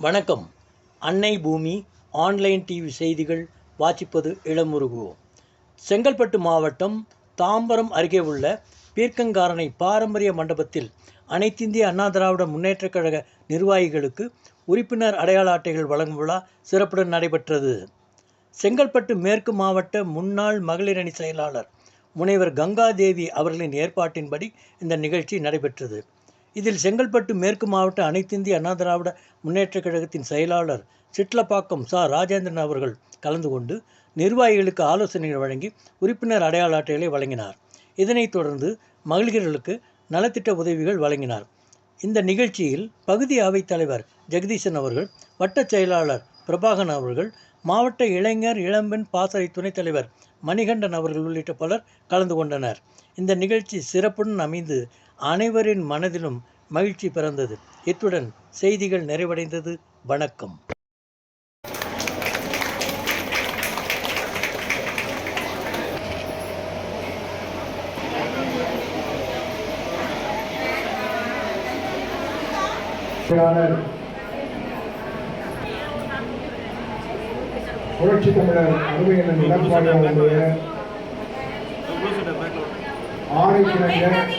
வணக்கம். அன்னை பூமி ஆன்லைன் டிவி செய்திகள் வாசிப்பது இளமுருகு. செங்கல்பட்டு மாவட்டம் தாம்பரம் அருகே உள்ள பீர்க்கங்காரணை பாரம்பரிய மண்டபத்தில் அனைத்திந்திய அண்ணா திராவிட முன்னேற்றக் கழக நிர்வாகிகளுக்கு உறுப்பினர் அடையாள அட்டைகள் வழங்கும் விழா சிறப்புடன் நடைபெற்றது. செங்கல்பட்டு மேற்கு மாவட்ட முன்னாள் மகளிர் அணி செயலாளர் முனைவர் கங்காதேவி அவர்களின் ஏற்பாட்டின்படி இந்த நிகழ்ச்சி நடைபெற்றது. இதில் செங்கல்பட்டு மேற்கு மாவட்ட அனைத்திந்திய அண்ணா திராவிட முன்னேற்றக் கழகத்தின் செயலாளர் சிட்லப்பாக்கம் ராஜேந்திரன் அவர்கள் கலந்து கொண்டு நிர்வாகிகளுக்கு ஆலோசனைகள் வழங்கி உறுப்பினர் அடையாள அட்டைகளை வழங்கினார். இதனைத் தொடர்ந்து மகளிர்களுக்கு நலத்திட்ட உதவிகள் வழங்கினார். இந்த நிகழ்ச்சியில் பகுதி அவைத் தலைவர் ஜெகதீசன் அவர்கள், வட்டச் செயலாளர் பிரபாகரன் அவர்கள், மாவட்ட இளைஞர் இளம்பெண் பாசறை துணைத் தலைவர் மணிகண்டன் அவர்கள் உள்ளிட்ட பலர் கலந்து கொண்டனர். இந்த நிகழ்ச்சி சிறப்புடன் அமைந்து அனைவரின் மனதிலும் மகிழ்ச்சி பிறந்தது. இத்துடன் செய்திகள் நிறைவடைந்தது. வணக்கம். புரட்சி தமிழர் அருமையண்ணன் எடப்பாடி அவர்களுடைய ஆணைக்கிணங்க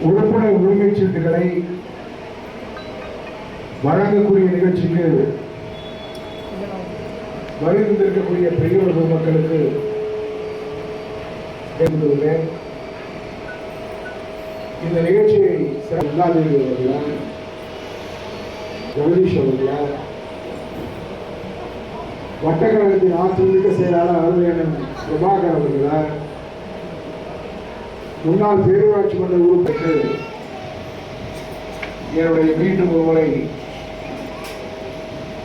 உறுப்பினர் உரிமை சீட்டுகளை வழங்கக்கூடிய நிகழ்ச்சிக்கு வருகின்றிருக்கக்கூடிய பெரியோர் மக்களுக்கு கேட்டுள்ளேன். இந்த நிகழ்ச்சியை எல்லாதேவி அவர்களால், ஜெகதீஷ் அவர்களால், வட்டக்கழகத்தின் அதிமுக செயலாளர் அருமையண்ணன் பிரபாகர் அவர்களால், முன்னாள் பேரூராட்சி மன்ற உறுப்பினருக்கு என்னுடைய மீண்டும் ஒருமுறை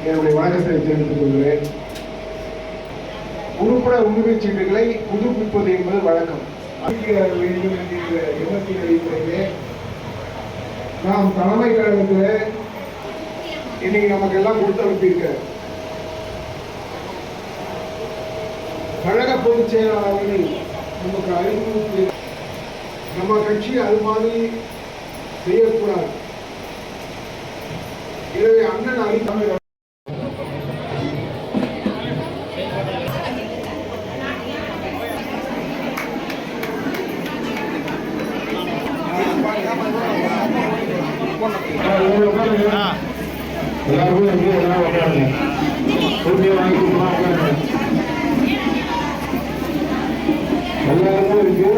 என்னுடைய வணக்கத்தை தெரிவித்துக் கொள்கிறேன். உறுப்பினர் உரிமை சீட்டுகளை புதுப்பிப்பது என்பது வழக்கம். வேண்டும் என்கின்ற எண்ணத்தின் அடிப்படையிலே நாம் தலைமை கழகத்தில் இன்னைக்கு நமக்கு எல்லாம் கொடுத்து அனுப்பியிருக்க கழக பொதுச் செயலாளர்கள் நமக்கு அறிமுகம். நம்ம கட்சி அது மாதிரி செய்யக்கூடாது. எனவே அண்ணன் அறிவித்தாங்க. எல்லாருக்கும் இருக்கு.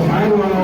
சாயந்தரம்